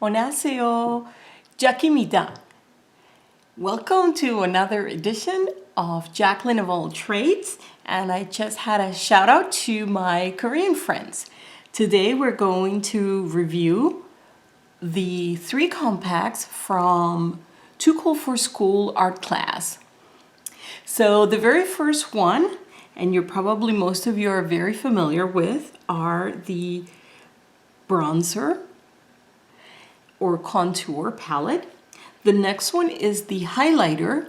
안녕하세요. Jackie입니다. Welcome to another edition of Jacqueline of All Trades, and I just had a shout out to my Korean friends. Today we're going to review the 3 compacts from Too Cool for School art class. So the very first one, and most of you are very familiar with, are the bronzer or contour palette. The next one is the highlighter.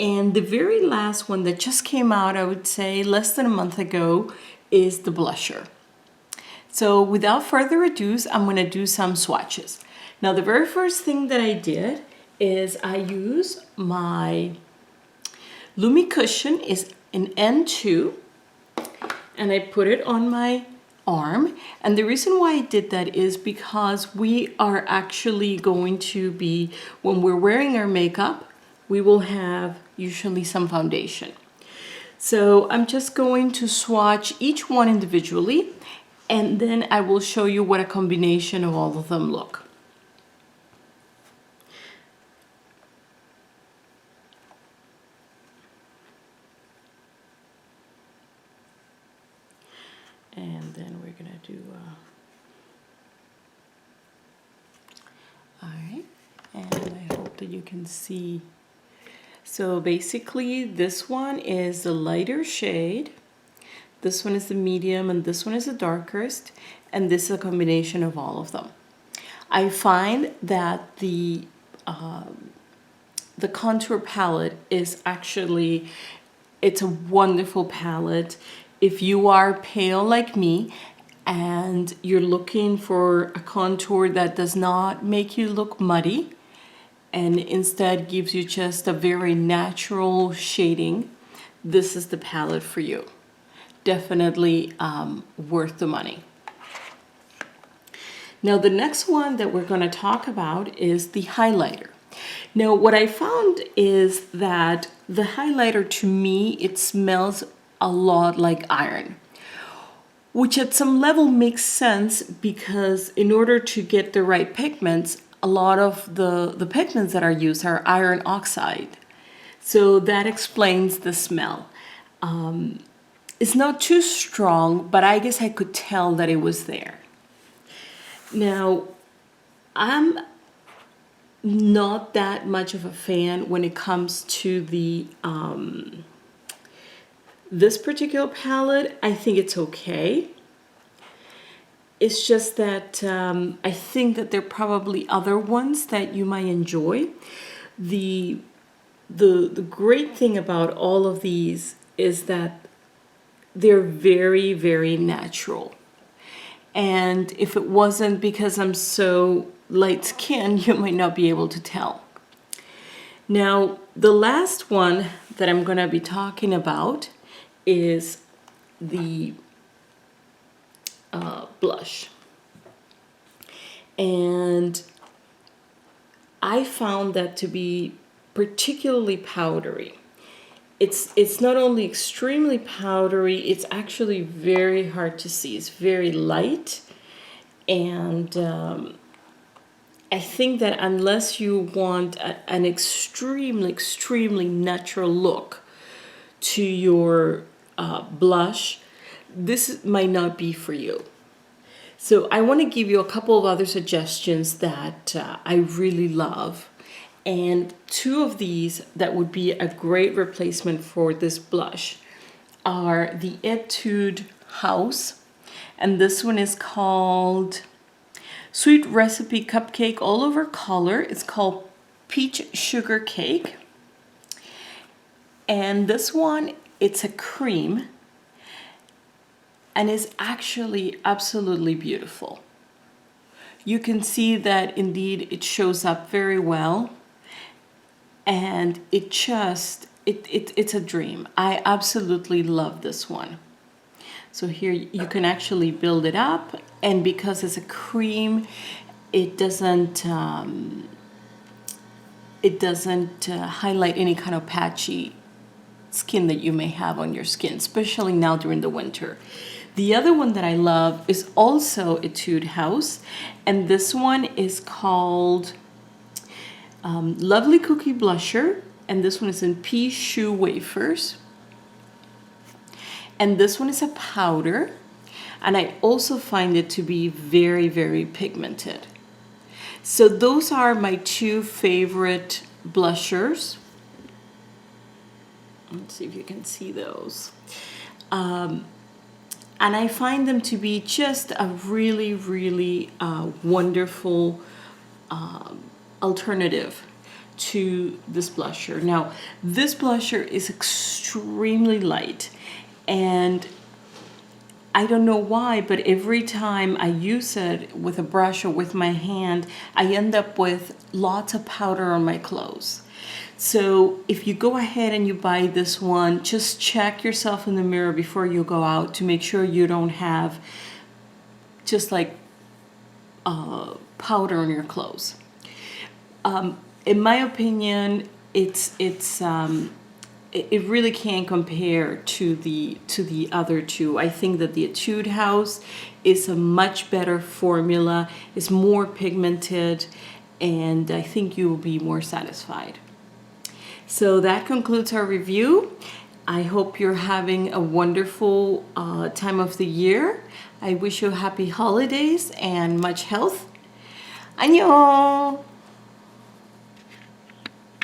And the very last one that just came out, I would say less than a month ago, is the blusher. So without further ado, I'm going to do some swatches. Now the very first thing that I did is I use my Lumi cushion, is an N2, and I put it on my arm. And the reason why I did that is because we are actually going to be, when we're wearing our makeup, we will have usually some foundation. So I'm just going to swatch each one individually, and then I will show you what a combination of all of them look. And then we're gonna do, all right, and I hope that you can see. So basically this one is the lighter shade, this one is the medium, and this one is the darkest, and this is a combination of all of them. I find that the contour palette is actually, it's a wonderful palette. If you are pale like me and you're looking for a contour that does not make you look muddy and instead gives you just a very natural shading, this is the palette for you. Definitely worth the money. Now the next one that we're going to talk about is the highlighter. Now what I found is that the highlighter, to me, it smells a lot like iron, which at some level makes sense because in order to get the right pigments, a lot of the pigments that are used are iron oxide. So that explains the smell. It's not too strong, but I guess I could tell that it was there. Now, I'm not that much of a fan when it comes to the this particular palette. I think it's okay. It's just that I think that there are probably other ones that you might enjoy. The great thing about all of these is that they're very, very natural. And if it wasn't because I'm so light-skinned, you might not be able to tell. Now, the last one that I'm going to be talking about is the blush. And I found that to be particularly powdery. It's not only extremely powdery, it's actually very hard to see. It's very light, and I think that unless you want an extremely, extremely natural look to your blush, this might not be for you. So I want to give you a couple of other suggestions that I really love. And 2 of these that would be a great replacement for this blush are the Etude House. And this one is called Sweet Recipe Cupcake All Over Color. It's called Peach Sugar Cake. And this one, it's a cream, and is actually absolutely beautiful. You can see that indeed it shows up very well, and it's a dream. I absolutely love this one. So here you can actually build it up, and because it's a cream, it doesn't highlight any kind of patchy skin that you may have on your skin, especially now during the winter. The other one that I love is also Etude House, and this one is called Lovely Cookie Blusher, and this one is in Pea Choux Wafers. And this one is a powder, and I also find it to be very, very pigmented. So those are my two favorite blushers. Let's see if you can see those. And I find them to be just a really, really wonderful alternative to this blusher. Now, this blusher is extremely light, and I don't know why, but every time I use it with a brush or with my hand, I end up with lots of powder on my clothes. So if you go ahead and you buy this one, just check yourself in the mirror before you go out to make sure you don't have just like powder on your clothes. In my opinion, it really can't compare to the other two. I think that the Etude House is a much better formula, is more pigmented, and I think you will be more satisfied. So that concludes our review. I hope you're having a wonderful time of the year. I wish you happy holidays and much health. 안녕!